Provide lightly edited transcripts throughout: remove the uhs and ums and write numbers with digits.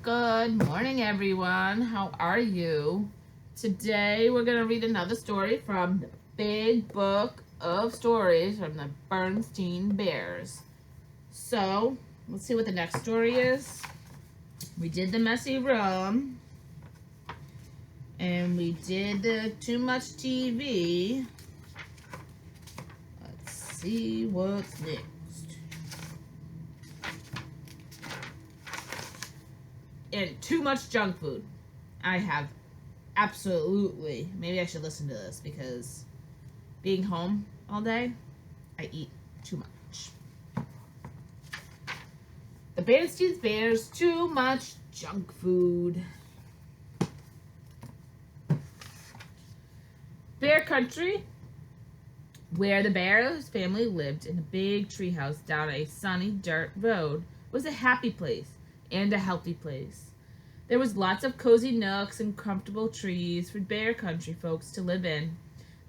Good morning, everyone. How are you? Today, we're going to read another story from the Big Book of Stories from the Bernstein Bears. So, let's see what the next story is. We did the messy room, and we did the too much TV. Let's see what's next. And too much junk food. I have absolutely. Maybe I should listen to this because being home all day, I eat too much. The Bernstein Bears, too much junk food. Bear Country, where the Bears family lived in a big treehouse down a sunny dirt road, was a happy place and a healthy place. There was lots of cozy nooks and comfortable trees for Bear Country folks to live in.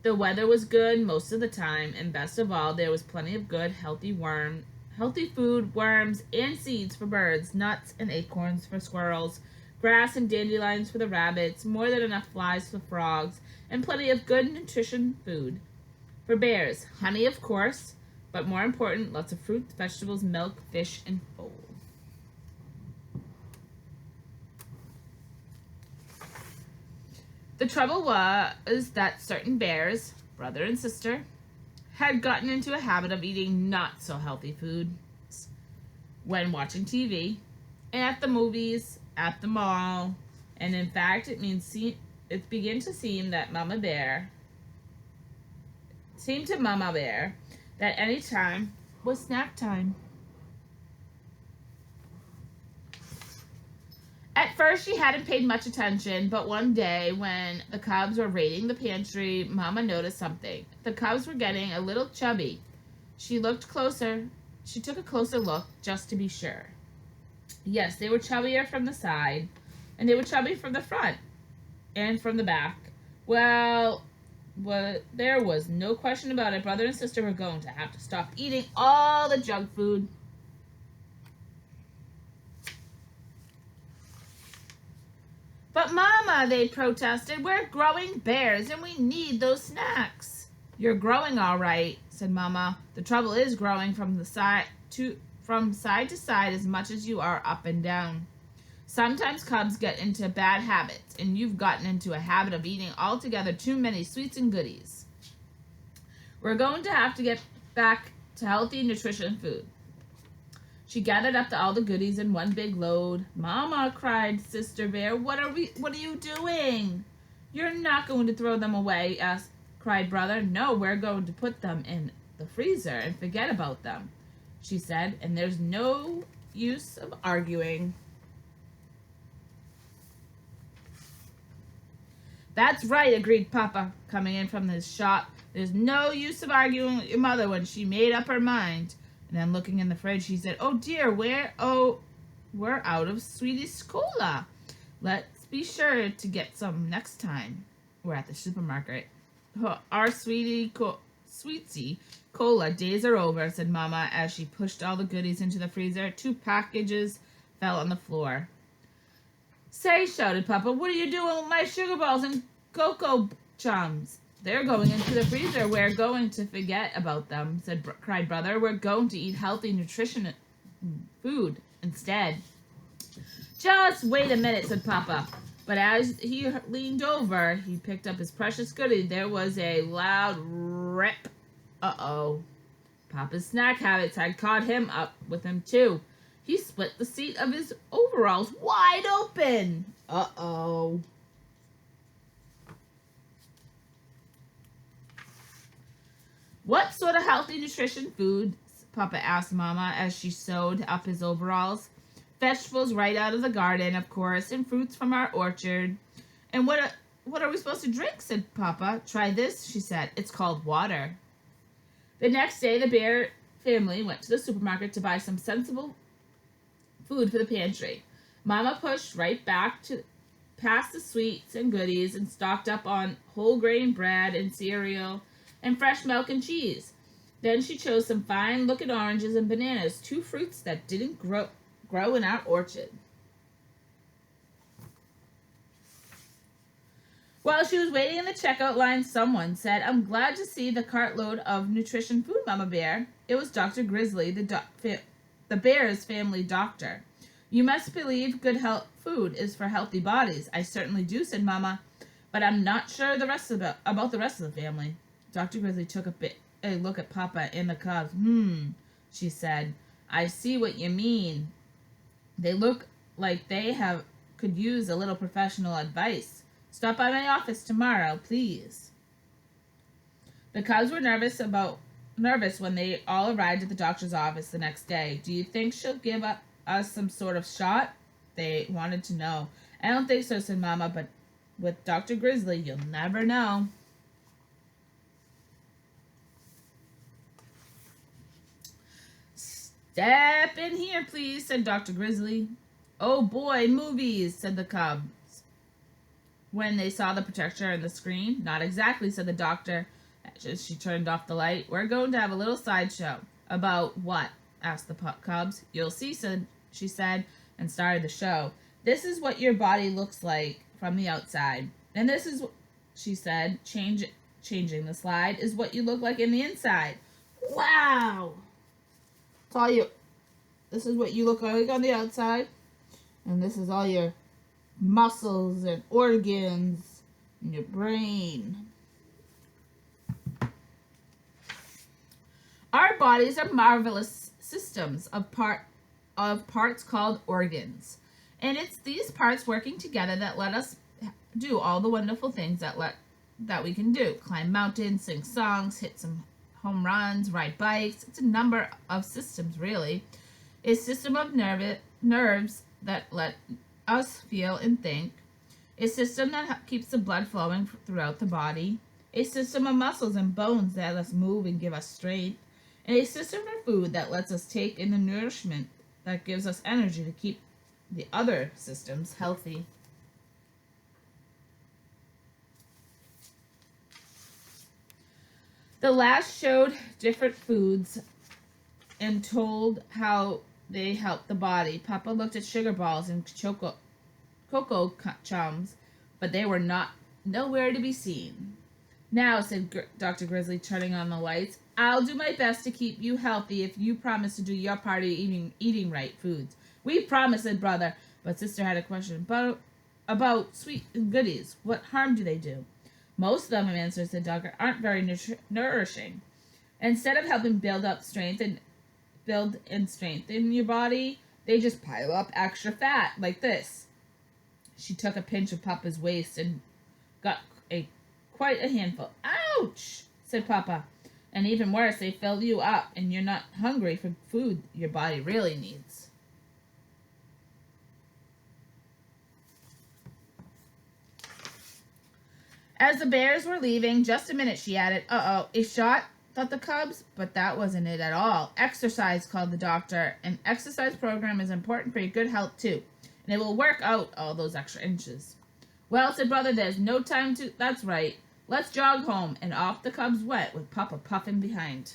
The weather was good most of the time, and best of all, there was plenty of good, healthy food, worms, and seeds for birds, nuts and acorns for squirrels, grass and dandelions for the rabbits, more than enough flies for frogs, and plenty of good nutrition food. For bears, honey, of course, but more important, lots of fruits, vegetables, milk, fish, and foal. The trouble was that certain bears, brother and sister, had gotten into a habit of eating not so healthy foods when watching TV, at the movies, at the mall, and in fact, it began to seem that Mama Bear that any time was snack time. At first, she hadn't paid much attention, but one day when the cubs were raiding the pantry, Mama noticed something. The cubs were getting a little chubby. She looked closer. She took a closer look just to be sure. Yes, they were chubbier from the side, and they were chubby from the front and from the back. Well, there was no question about it. Brother and sister were going to have to stop eating all the junk food. But Mama, they protested, we're growing bears and we need those snacks. You're growing all right, said Mama. The trouble is growing from side to side as much as you are up and down. Sometimes cubs get into bad habits, and you've gotten into a habit of eating altogether too many sweets and goodies. We're going to have to get back to healthy, nutrition food. She gathered up all the goodies in one big load. Mama, cried Sister Bear, what are you doing? You're not going to throw them away, cried Brother. No, we're going to put them in the freezer and forget about them, she said, and there's no use of arguing. That's right, agreed Papa, coming in from his shop. There's no use of arguing with your mother when she made up her mind. And then looking in the fridge, she said, oh dear, we're out of Sweetie's Cola. Let's be sure to get some next time we're at the supermarket. Our Sweetie Cola days are over, said Mama as she pushed all the goodies into the freezer. 2 packages fell on the floor. Say, shouted Papa, what are you doing with my sugar balls and cocoa chums? They're going into the freezer. We're going to forget about them, cried Brother. We're going to eat healthy, nutrition food instead. Just wait a minute, said Papa. But as he leaned over, he picked up his precious goodie. There was a loud rip. Uh-oh. Papa's snack habits had caught him up with him, too. He split the seat of his overalls wide open. Uh-oh. What sort of healthy nutrition food? Papa asked Mama as she sewed up his overalls. Vegetables right out of the garden, of course, and fruits from our orchard. And what are we supposed to drink? Said Papa. Try this, she said. It's called water. The next day, the Bear family went to the supermarket to buy some sensible food for the pantry. Mama pushed right back past the sweets and goodies and stocked up on whole grain bread and cereal and fresh milk and cheese. Then she chose some fine-looking oranges and bananas, 2 fruits that didn't grow in our orchard. While she was waiting in the checkout line, someone said, "I'm glad to see the cartload of nutrition food, Mama Bear." It was Dr. Grizzly, the bear's family doctor. "You must believe good health food is for healthy bodies." "I certainly do," said Mama, "but I'm not sure about the rest of the family." Dr. Grizzly took a look at Papa and the cubs. She said, "I see what you mean. They look like could use a little professional advice. Stop by my office tomorrow, please." The cubs were nervous when they all arrived at the doctor's office the next day. "Do you think she'll give us some sort of shot?" they wanted to know. "I don't think so," said Mama, "but with Dr. Grizzly, you'll never know." "Step in here, please," said Dr. Grizzly. "Oh boy, movies," said the cubs when they saw the projector and the screen. "Not exactly," said the doctor as she turned off the light. "We're going to have a little sideshow." "About what?" asked the cubs. "You'll see," she said, and started the show. "This is what your body looks like from the outside. And this is," she said, changing the slide, "is what you look like in the inside." Wow! This is what you look like on the outside. And this is all your muscles and organs and your brain. Our bodies are marvelous systems of parts called organs. And it's these parts working together that let us do all the wonderful things that we can do. Climb mountains, sing songs, hit some home runs, ride bikes. It's a number of systems, really. A system of nerves that let us feel and think. A system that keeps the blood flowing throughout the body. A system of muscles and bones that let us move and give us strength. And a system for food that lets us take in the nourishment that gives us energy to keep the other systems healthy. The last showed different foods and told how they help the body. Papa looked at sugar balls and cocoa chums, but they were nowhere to be seen. "Now," said Dr. Grizzly, turning on the lights, "I'll do my best to keep you healthy if you promise to do your part of eating right foods." "We promise," said Brother, but Sister had a question. About sweet goodies. What harm do they do?" "Most of them," said Doctor, "aren't very nourishing. Instead of helping build and strengthen your body, they just pile up extra fat, like this." She took a pinch of Papa's waist and got quite a handful. "Ouch!" said Papa. "And even worse, they fill you up and you're not hungry for food your body really needs." As the bears were leaving, "Just a minute," she added. "Uh-oh, a shot?" thought the cubs, but that wasn't it at all. "Exercise," called the doctor. "An exercise program is important for your good health, too. And it will work out all those extra inches." "Well," said Brother, "there's no time to... That's right. Let's jog home." And off the cubs went, with Papa puffing behind.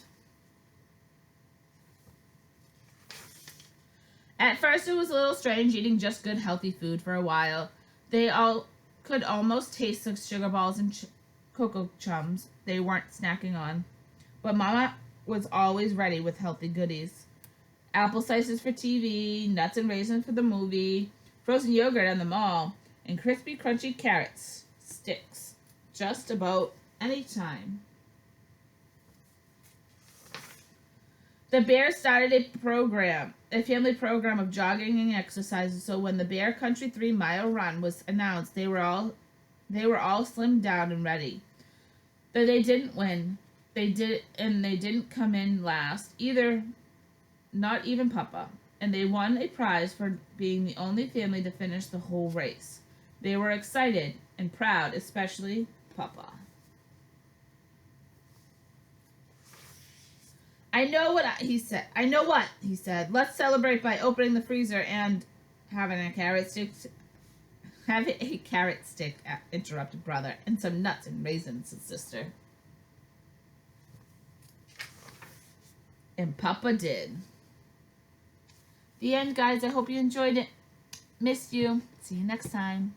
At first it was a little strange eating just good healthy food for a while. They all could almost taste the sugar balls and cocoa chums they weren't snacking on. But Mama was always ready with healthy goodies. Apple slices for TV, nuts and raisins for the movie, frozen yogurt on the mall, and crispy, crunchy carrot sticks. Just about any time. The Bears started a family program of jogging and exercises, so when the Bear Country 3-mile run was announced, they were all slimmed down and ready. Though they didn't win, they didn't come in last either, not even Papa, and they won a prize for being the only family to finish the whole race. They were excited and proud, especially Papa. I know what he said. "Let's celebrate by opening the freezer and having a carrot stick." "Have a carrot stick," interrupted Brother, "and some nuts and raisins," said Sister. And Papa did. The end, guys. I hope you enjoyed it. Missed you. See you next time.